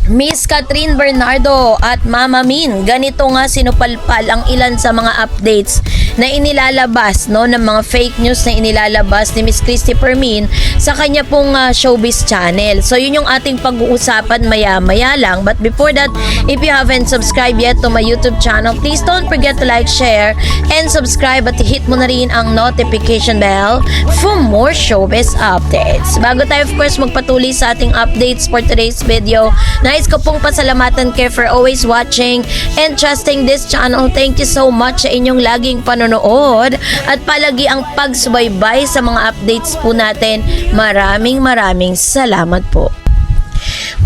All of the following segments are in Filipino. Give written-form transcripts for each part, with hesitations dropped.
Miss Catherine Bernardo at Mama Min, ganito nga sinupalpal ang ilan sa mga updates na inilalabas ng mga fake news na inilalabas ni Miss Christy Permin sa kanya pong showbiz channel. So yun yung ating pag-uusapan maya-maya lang. But before that, if you haven't subscribed yet to my YouTube channel, please don't forget to like, share, and subscribe at hit mo na rin ang notification bell for more showbiz updates. Bago tayo of course magpatuloy sa ating updates for today's video, nais ko pong pasalamatan kayo for always watching and trusting this channel. Thank you so much sa inyong laging panonood at palagi ang pagsubaybay sa mga updates po natin. Maraming salamat po.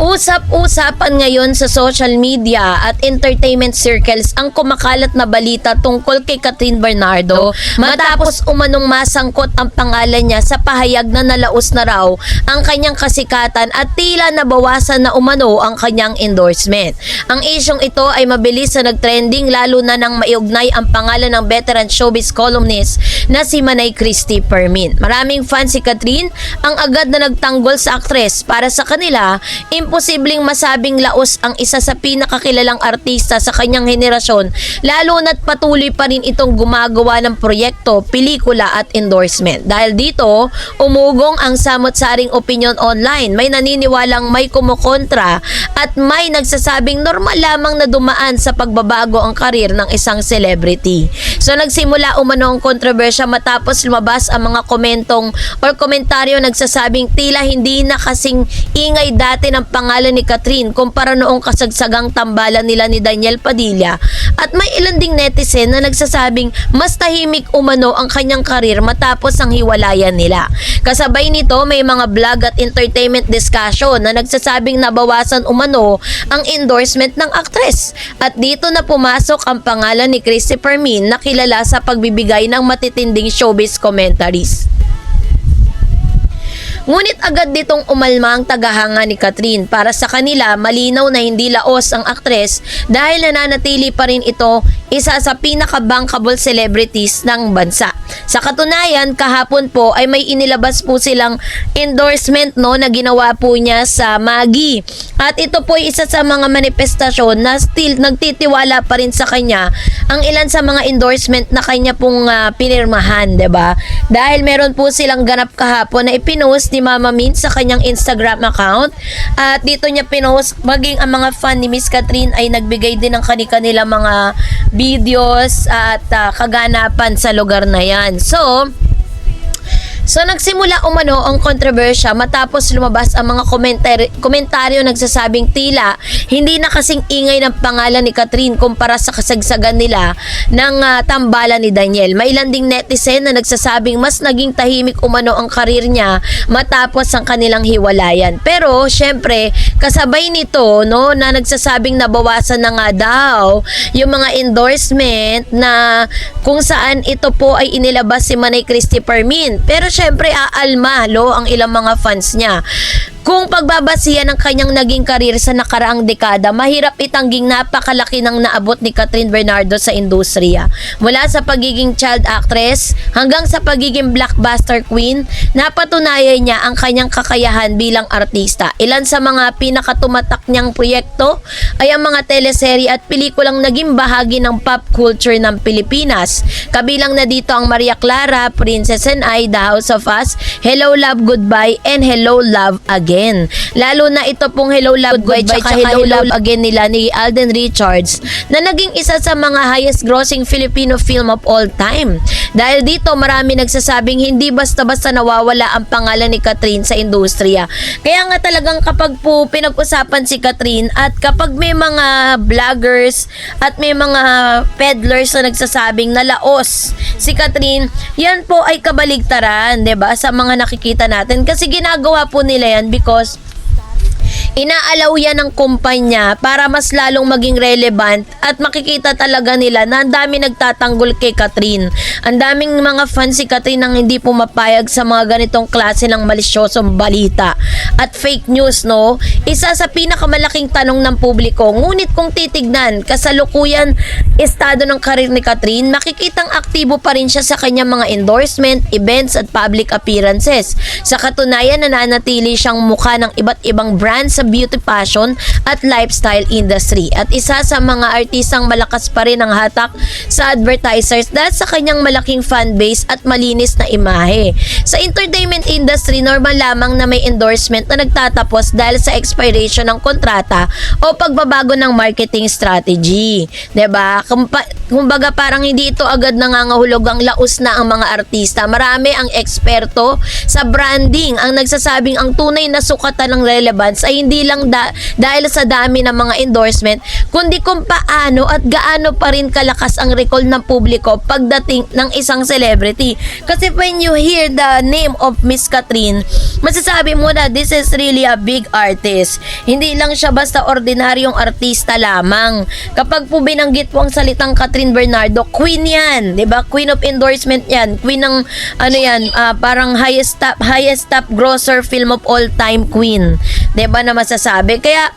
Usap-usapan ngayon sa social media at entertainment circles ang kumakalat na balita tungkol kay Catherine Bernardo matapos umanong masangkot ang pangalan niya sa pahayag na nalaos na raw ang kanyang kasikatan at tila nabawasan na umano ang kanyang endorsement. Ang isyong ito ay mabilis na nagtrending lalo na nang maiugnay ang pangalan ng veteran showbiz columnist na si Manay Christy Permin. Maraming fans si Catherine ang agad na nagtanggol sa aktres. Para sa kanila, imposibleng masabing laos ang isa sa pinakakilalang artista sa kanyang henerasyon, lalo na't patuloy pa rin itong gumagawa ng proyekto, pelikula at endorsement. Dahil dito, umugong ang samot-saring opinion online. May naniniwalang may kumukontra at may nagsasabing normal lamang na dumaan sa pagbabago ang karir ng isang celebrity. So nagsimula umano ang kontrobersya matapos lumabas ang mga komentaryo nagsasabing tila hindi na kasing ingay dati ng pangalan ni Catherine kumpara noong kasagsagang tambalan nila ni Daniel Padilla, at may ilan ding netizen na nagsasabing mas tahimik umano ang kanyang karir matapos ang hiwalayan nila. Kasabay nito may mga vlog at entertainment discussion na nagsasabing nabawasan umano ang endorsement ng aktres, at dito na pumasok ang pangalan ni Christy Permin na kilala sa pagbibigay ng matitinding showbiz commentaries. Ngunit agad ditong umalma ang tagahanga ni Catherine. Para sa kanila, malinaw na hindi laos ang aktres dahil nananatili pa rin ito isa sa pinaka-bankable celebrities ng bansa. Sa katunayan, kahapon po ay may inilabas po silang endorsement na ginawa po niya sa Maggi. At ito po ay isa sa mga manifestasyon na still nagtitiwala pa rin sa kanya ang ilan sa mga endorsement na kanya pong pinirmahan, 'di ba? Dahil meron po silang ganap kahapon na ipinost ni Mama Min sa kanyang Instagram account, at dito niya pinost maging ang mga fan ni Miss Catherine ay nagbigay din ng kanilang mga videos at kaganapan sa lugar na yan. So nagsimula umano ang kontrobersya matapos lumabas ang mga komentaryo nagsasabing tila hindi na kasing ingay ng pangalan ni Catherine kumpara sa kasagsagan nila ng tambalan ni Daniel. May ilan ding netizen na nagsasabing mas naging tahimik umano ang karir niya matapos ang kanilang hiwalayan. Pero syempre kasabay nito na nagsasabing nabawasan na nga daw yung mga endorsement na kung saan ito po ay inilabas si Manay Christy Permin. Pero syempre aalma ang ilang mga fans niya. Kung pagbabasihan ng kanyang naging karir sa nakaraang dekada, mahirap itangging napakalaki ng naabot ni Catherine Bernardo sa industriya. Mula sa pagiging child actress hanggang sa pagiging blockbuster queen, napatunayan niya ang kanyang kakayahan bilang artista. Ilan sa mga pinakatumatak niyang proyekto ay ang mga teleserye at pelikulang naging bahagi ng pop culture ng Pilipinas. Kabilang na dito ang Maria Clara, Princess and I, The House of Us, Hello Love Goodbye, and Hello Love Again. Lalo na ito pong Hello Love Goodbye tsaka Hello Love Again nila ni Alden Richards na naging isa sa mga highest grossing Filipino film of all time. Dahil dito marami nagsasabing hindi basta-basta nawawala ang pangalan ni Catherine sa industriya. Kaya nga talagang kapag po pinag-usapan si Catherine at kapag may mga vloggers at may mga peddlers na nagsasabing nalaos si Catherine, yan po ay kabaligtaran, 'di ba? Sa mga nakikita natin kasi ginagawa po nila yan because inaalaw yan ng kumpanya para mas lalong maging relevant at makikita talaga nila na ang dami nagtatanggol kay Catherine. Ang daming mga fans si Catherine ang hindi pumapayag sa mga ganitong klase ng malisyosong balita at fake news, Isa sa pinakamalaking tanong ng publiko. Ngunit kung titignan, kasalukuyan estado ng karir ni Catherine, makikitang aktibo pa rin siya sa kanyang mga endorsement, events at public appearances. Sa katunayan, nananatili siyang mukha ng iba't ibang brands sa sa beauty, fashion at lifestyle industry. At isa sa mga artistang malakas pa rin ang hatak sa advertisers dahil sa kanyang malaking fan base at malinis na imahe. Sa entertainment industry, normal lamang na may endorsement na nagtatapos dahil sa expiration ng kontrata o pagbabago ng marketing strategy. 'Di ba? Kumbaga parang hindi ito agad nangangahulog ang laos na ang mga artista. Marami ang eksperto sa branding ang nagsasabing ang tunay na sukatan ng relevance ay hindi lang dahil sa dami ng mga endorsement, kundi kung paano at gaano pa rin kalakas ang recall ng publiko pagdating ng isang celebrity. Kasi when you hear the name of Miss Cathryn, masasabi mo na this is really a big artist. Hindi lang siya basta ordinaryong artista lamang. Kapag po binanggit po ang salitang Cathryn Bernardo, queen yan, 'di ba? Queen of endorsement yan. Queen ng parang highest top grosser film of all time queen. 'Di ba na masasabi? Kaya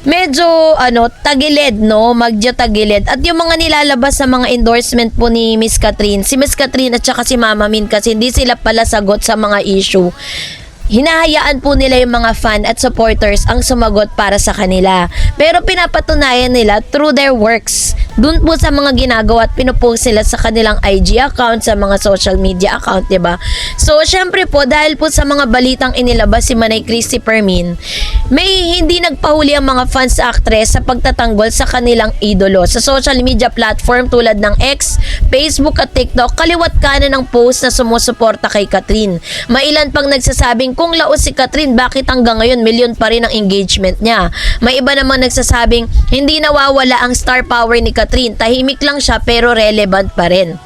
medyo tagilid, no, tagilid. At yung mga nilalabas sa mga endorsement po ni Miss Cathryn, si Miss Cathryn at saka si Mama Min, kasi hindi sila pala sagot sa mga issue. Hinahayaan po nila yung mga fan at supporters ang sumagot para sa kanila. Pero pinapatunayan nila through their works. Dun po sa mga ginagawa at pinupost sila sa kanilang IG account, sa mga social media account, diba? So, syempre po, dahil po sa mga balitang inilabas si Manay Christy Permin, may hindi nagpahuli ang mga fans sa actress sa pagtatanggol sa kanilang idolo. Sa social media platform tulad ng X, Facebook at TikTok, kaliwat kanan ng post na sumusuporta kay Cathryn. Mailan pang nagsasabing kung laos si Cathryn, bakit hanggang ngayon milyon pa rin ang engagement niya? May iba namang nagsasabing hindi nawawala ang star power ni Cathryn, tahimik lang siya pero relevant pa rin.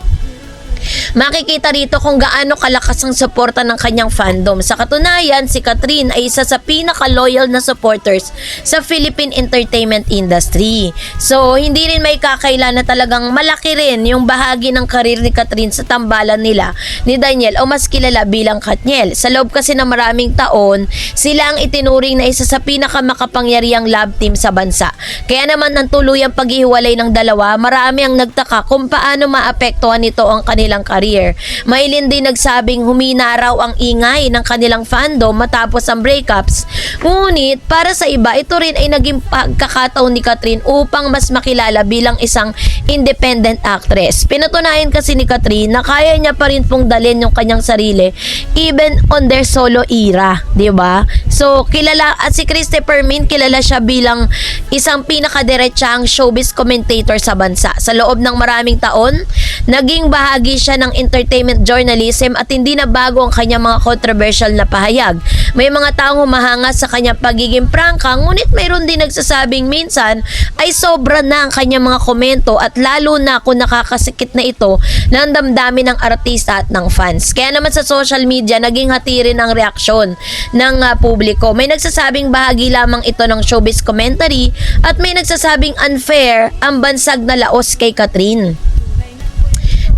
Makikita rito kung gaano kalakas ang suporta ng kanyang fandom. Sa katunayan, si Cathryn ay isa sa pinaka-loyal na supporters sa Philippine entertainment industry. So, hindi rin may kakaila na talagang malaki rin yung bahagi ng karir ni Cathryn sa tambalan nila ni Daniel o mas kilala bilang Katniel. Sa loob kasi ng maraming taon, sila ang itinuring na isa sa pinakamakapangyarihang love team sa bansa. Kaya naman ang tuluyang paghihiwalay ng dalawa, marami ang nagtaka kung paano maapektuhan nito ang kanilang career. Maylin din nagsabing humina raw ang ingay ng kanilang fandom matapos ang breakups. Ngunit para sa iba, ito rin ay naging pagkakataon ni Cathryn upang mas makilala bilang isang independent actress. Pinatunayan kasi ni Cathryn na kaya niya pa rin pong dalhin yung kanyang sarili even on their solo era, 'di ba? So kilala at si Christy Permin, kilala siya bilang isang pinakadiretsahang showbiz commentator sa bansa. Sa loob ng maraming taon, naging bahagi siya ng entertainment journalism at hindi na bago ang kanyang mga controversial na pahayag. May mga taong humahanga sa kanyang pagiging prangka, ngunit mayroon din nagsasabing minsan ay sobra na ang kanyang mga komento at lalo na kung nakakasikit na ito ng damdamin ng artista at ng fans. Kaya naman sa social media, naging hati rin ang reaksyon ng publiko. May nagsasabing bahagi lamang ito ng showbiz commentary at may nagsasabing unfair ang bansag na laos kay Cathryn.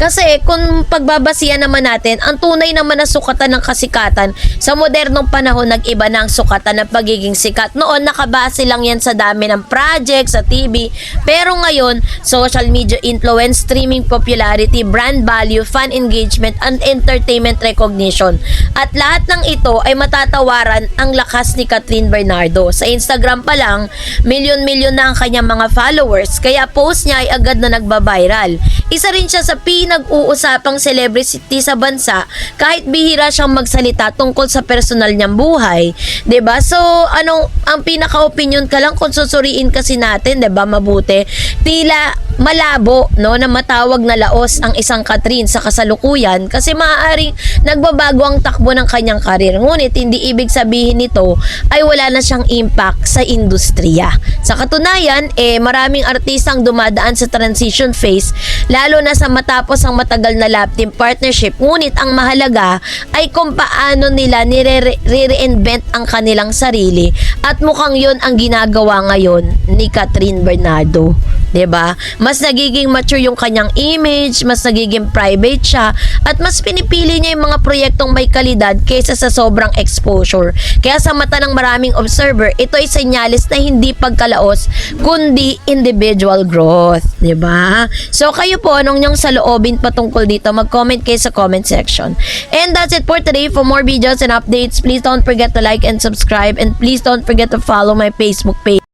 Kasi kung pagbabasihan naman natin, ang tunay naman na sukatan ng kasikatan sa modernong panahon, nag-iba na ang sukatan ng pagiging sikat. Noon, nakabase lang yan sa dami ng project sa TV. Pero ngayon, social media influence, streaming popularity, brand value, fan engagement, and entertainment recognition. At lahat ng ito ay matatawaran ang lakas ni Cathryn Bernardo. Sa Instagram pa lang, milyon-milyon na ang kanyang mga followers, kaya post niya ay agad na nagba-viral. Isa rin siya sa pinag-uusapang celebrity sa bansa kahit bihira siyang magsalita tungkol sa personal niyang buhay. 'Di ba? So, anong ang pinaka-opinion ka lang kung susuriin kasi natin, 'di ba, mabuti? Tila malabo, no, na matawag na laos ang isang Cathryn sa kasalukuyan kasi maaaring nagbabago ang takbo ng kanyang karir. Ngunit hindi ibig sabihin nito ay wala na siyang impact sa industriya. Sa katunayan, maraming artistang dumadaan sa transition phase, lalo na sa matapos ang matagal na love team partnership. Ngunit ang mahalaga ay kung paano nila nire-reinvent ang kanilang sarili at mukhang yon ang ginagawa ngayon ni Cathryn Bernardo. 'Diba? Mas nagiging mature yung kanyang image, mas nagiging private siya, at mas pinipili niya yung mga proyektong may kalidad kaysa sa sobrang exposure. Kaya sa mata ng maraming observer, ito ay senyales na hindi pagkalaos, kundi individual growth. 'Diba? So kayo po, anong niyong saloobin patungkol dito? Mag-comment kayo sa comment section. And that's it for today. For more videos and updates, please don't forget to like and subscribe, and please don't forget to follow my Facebook page.